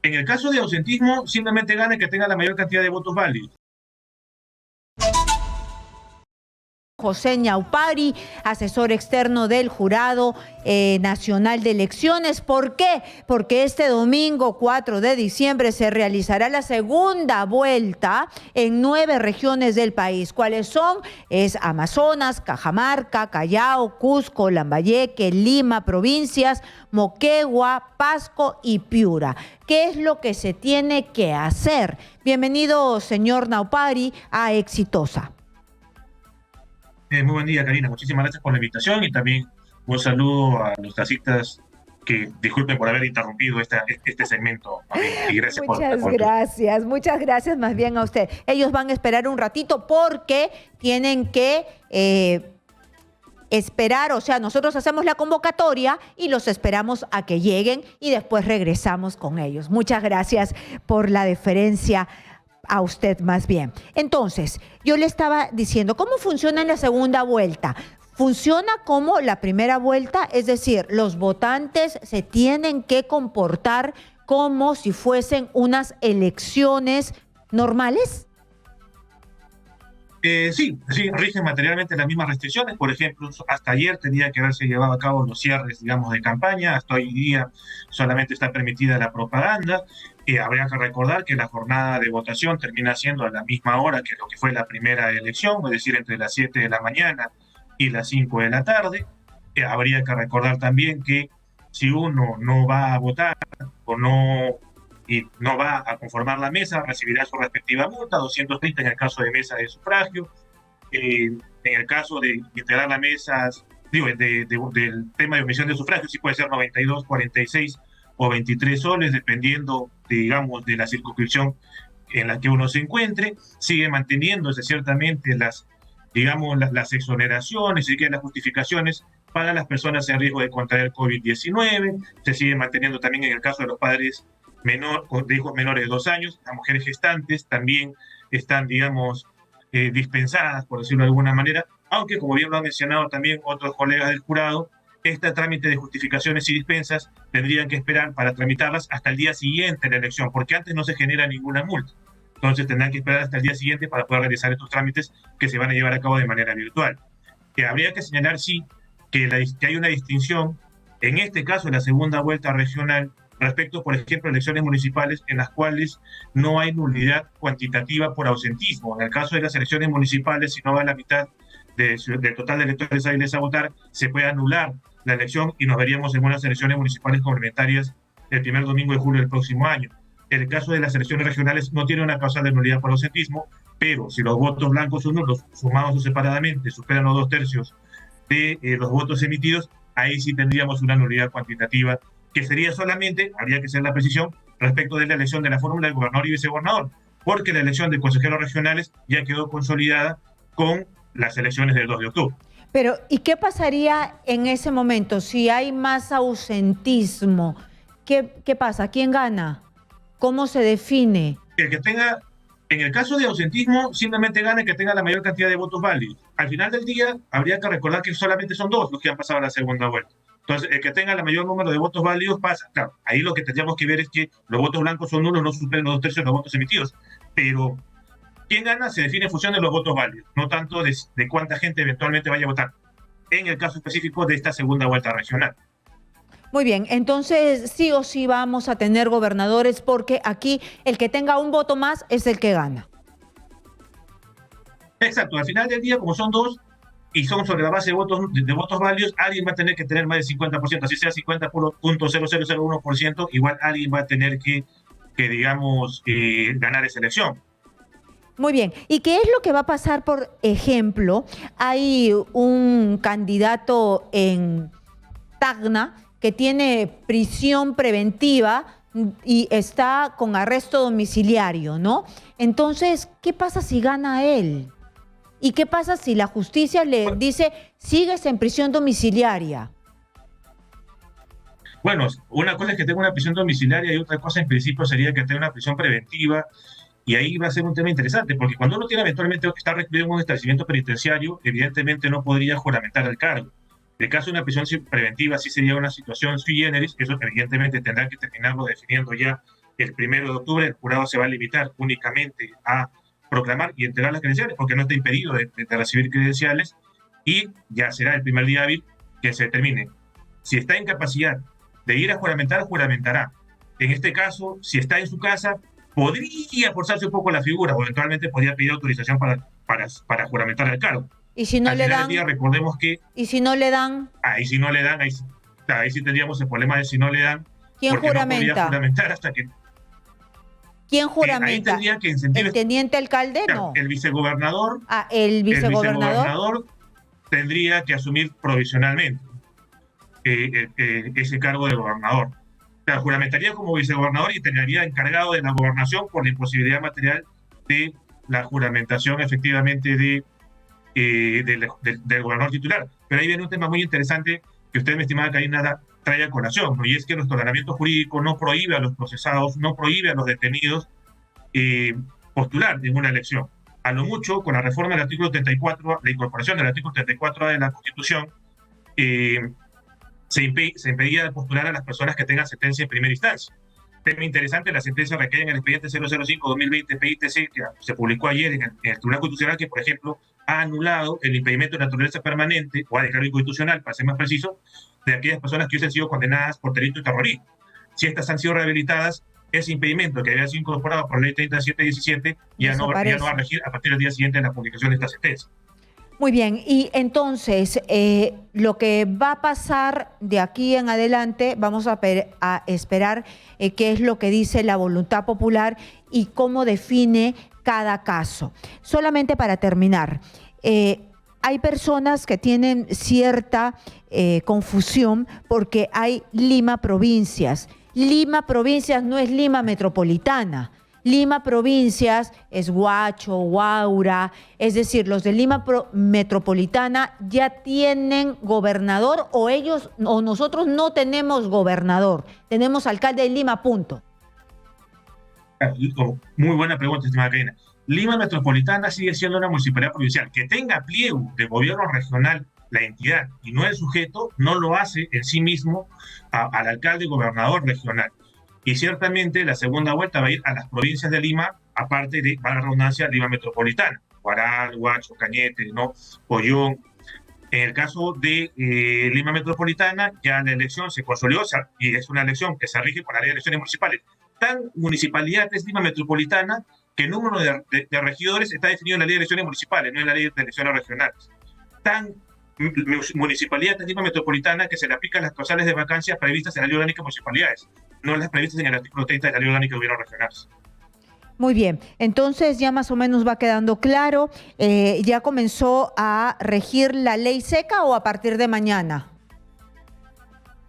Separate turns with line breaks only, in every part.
En el caso de ausentismo, simplemente gana el que tenga la mayor cantidad de votos válidos.
José Ñaupari, asesor externo del Jurado Nacional de Elecciones. ¿Por qué? Porque este domingo 4 de diciembre se realizará la segunda vuelta en 9 regiones del país. ¿Cuáles son? Es Amazonas, Cajamarca, Callao, Cusco, Lambayeque, Lima, provincias, Moquegua, Pasco y Piura. ¿Qué es lo que se tiene que hacer? Bienvenido, señor Ñaupari, a Exitosa.
Muy buen día, Karina. Muchísimas gracias por la invitación y también un saludo a los taxistas que disculpen por haber interrumpido este segmento. Y gracias
Muchas gracias más bien a usted. Ellos van a esperar un ratito porque tienen que esperar, o sea, nosotros hacemos la convocatoria y los esperamos a que lleguen y después regresamos con ellos. Muchas gracias por la deferencia a usted más bien. Entonces, yo le estaba diciendo, ¿cómo funciona en la segunda vuelta? Funciona como la primera vuelta, es decir, los votantes se tienen que comportar como si fuesen unas elecciones normales.
Sí, rigen materialmente las mismas restricciones. Por ejemplo, hasta ayer tenía que haberse llevado a cabo los cierres, digamos, de campaña. Hasta hoy día solamente está permitida la propaganda. Habría que recordar que la jornada de votación termina siendo a la misma hora que lo que fue la primera elección, es decir, entre las 7 de la mañana y las 5 de la tarde. Habría que recordar también que si uno no va a votar o no va a conformar la mesa, recibirá su respectiva multa, 230 en el caso de mesa de sufragio. En el caso de integrar la mesa, del tema de omisión de sufragio, sí puede ser 92, 46 o 23 soles, dependiendo, digamos, de la circunscripción en la que uno se encuentre. Sigue manteniéndose ciertamente las exoneraciones y las justificaciones para las personas en riesgo de contraer COVID-19. Se sigue manteniendo también en el caso de los padres de hijos menores de 2 años. Las mujeres gestantes también están, digamos, dispensadas, por decirlo de alguna manera, aunque, como bien lo han mencionado también otros colegas del jurado, este trámite de justificaciones y dispensas tendrían que esperar para tramitarlas hasta el día siguiente de la elección, porque antes no se genera ninguna multa. Entonces tendrán que esperar hasta el día siguiente para poder realizar estos trámites que se van a llevar a cabo de manera virtual. Habría que señalar, sí, que hay una distinción, en este caso, en la segunda vuelta regional, respecto, por ejemplo, a elecciones municipales en las cuales no hay nulidad cuantitativa por ausentismo. En el caso de las elecciones municipales, si no va a la mitad del total de electores hábiles a votar, se puede anular la elección y nos veríamos en unas elecciones municipales complementarias el primer domingo de julio del próximo año. En el caso de las elecciones regionales no tiene una causal de nulidad por ausentismo, pero si los votos blancos o nulos, sumados o separadamente, superan los 2/3 de los votos emitidos, ahí sí tendríamos una nulidad cuantitativa, que sería solamente, habría que hacer la precisión, respecto de la elección de la fórmula de gobernador y vicegobernador, porque la elección de consejeros regionales ya quedó consolidada con las elecciones del 2 de octubre.
Pero, ¿y qué pasaría en ese momento si hay más ausentismo? ¿Qué pasa? ¿Quién gana? ¿Cómo se define?
En el caso de ausentismo, simplemente gana el que tenga la mayor cantidad de votos válidos. Al final del día, habría que recordar que solamente son 2 los que han pasado a la segunda vuelta. Entonces, el que tenga el mayor número de votos válidos pasa. Claro, ahí lo que tendríamos que ver es que los votos blancos son nulos, no superan los 2/3 de los votos emitidos. Pero quién gana se define en función de los votos válidos, no tanto de cuánta gente eventualmente vaya a votar, en el caso específico de esta segunda vuelta regional.
Muy bien, entonces sí o sí vamos a tener gobernadores porque aquí el que tenga un voto más es el que gana.
Exacto, al final del día, como son 2 y son sobre la base de votos válidos, alguien va a tener que tener más del 50%, así sea 50.0001%, igual alguien va a tener que digamos, ganar esa elección.
Muy bien, ¿y qué es lo que va a pasar? Por ejemplo, hay un candidato en Tacna que tiene prisión preventiva y está con arresto domiciliario, ¿no? Entonces, ¿qué pasa si gana él? ¿Y qué pasa si la justicia le dice, sigues en prisión domiciliaria?
Bueno, una cosa es que tenga una prisión domiciliaria y otra cosa en principio sería que tenga una prisión preventiva, y ahí va a ser un tema interesante, porque cuando uno tiene eventualmente que estar recluido en un establecimiento penitenciario, evidentemente no podría juramentar el cargo. En el caso de una prisión preventiva sí sería una situación sui generis, eso evidentemente tendrá que terminarlo definiendo ya el 1 de octubre el jurado se va a limitar únicamente a proclamar y entregar las credenciales, porque no está impedido de recibir credenciales, y ya será el primer día hábil que se determine. Si está en capacidad de ir a juramentar, juramentará. En este caso, si está en su casa, podría forzarse un poco la figura, o eventualmente podría pedir autorización para juramentar el cargo.
Y si no
Al
le
final
dan,
del día, recordemos que
y si no le dan,
ahí sí no le dan, ahí sí tendríamos el problema de si no le dan,
¿quién
porque no podría
juramenta?
juramentar hasta que...
¿Quién
ahí
juramenta?
tendría que incentivar...
¿El teniente alcalde?
Claro,
No.
el vicegobernador,
El vicegobernador.
tendría que asumir provisionalmente ese cargo de gobernador. O sea, juramentaría como vicegobernador y tendría encargado de la gobernación por la imposibilidad material de la juramentación efectivamente del gobernador titular. Pero ahí viene un tema muy interesante que usted, mi estimada Karina, trae a colación, ¿no? Y es que nuestro ordenamiento jurídico no prohíbe a los procesados, no prohíbe a los detenidos postular en una elección. A lo mucho, con la reforma del artículo 34, la incorporación del artículo 34A de la Constitución, se impedía postular a las personas que tengan sentencia en primera instancia. Tema interesante, la sentencia recae en el expediente 005-2020 PITC, que se publicó ayer en el Tribunal Constitucional, que, por ejemplo, ha anulado el impedimento de naturaleza permanente, o ha declarado inconstitucional, para ser más preciso, de aquellas personas que hubiesen sido condenadas por delito y terrorismo. Si estas han sido rehabilitadas, ese impedimento que había sido incorporado por la ley 3717 ya no va a regir a partir del día siguiente de la publicación de esta sentencia.
Muy bien, y entonces lo que va a pasar de aquí en adelante, vamos a esperar qué es lo que dice la voluntad popular y cómo define cada caso. Solamente para terminar, hay personas que tienen cierta confusión porque hay Lima provincias. Lima provincias no es Lima metropolitana. Lima provincias es Huacho, Huaura, es decir, los de Lima metropolitana ya tienen gobernador, o ellos o nosotros no tenemos gobernador, tenemos alcalde de Lima, punto.
Muy buena pregunta, estimada Karina. Lima metropolitana sigue siendo una municipalidad provincial. Que tenga pliego de gobierno regional la entidad y no el sujeto, no lo hace en sí mismo al alcalde y gobernador regional. Y ciertamente la segunda vuelta va a ir a las provincias de Lima, aparte de, para la redundancia, Lima metropolitana, Huaral, Huacho, Cañete, ¿no? Pollón. En el caso de Lima metropolitana, ya la elección se consolidó, y es una elección que se rige por la ley de elecciones municipales. Tan municipalidad es Lima metropolitana que el número de regidores está definido en la ley de elecciones municipales, no en la ley de elecciones regionales. Tan municipalidad de Lima metropolitana que se le aplican las causales de vacancias previstas en la ley orgánica de municipalidades, no las previstas en el artículo 30 de la ley orgánica de gobierno regionales.
Muy bien, entonces ya más o menos va quedando claro. ¿Ya comenzó a regir la ley seca o a partir de mañana?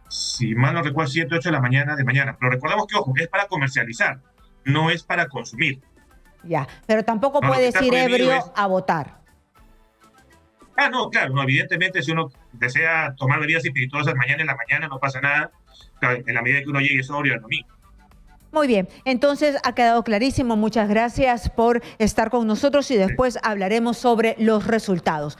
Si mal no recuerdo, 7, 8 de la mañana de mañana. Pero recordemos que, ojo, es para comercializar, no es para consumir.
Ya, pero tampoco puedes ir ebrio a votar.
No, claro, no, evidentemente si uno desea tomar bebidas espirituosas mañana en la mañana no pasa nada, claro, en la medida que uno llegue sobrio al domingo.
Muy bien, entonces ha quedado clarísimo. Muchas gracias por estar con nosotros y después hablaremos sobre los resultados.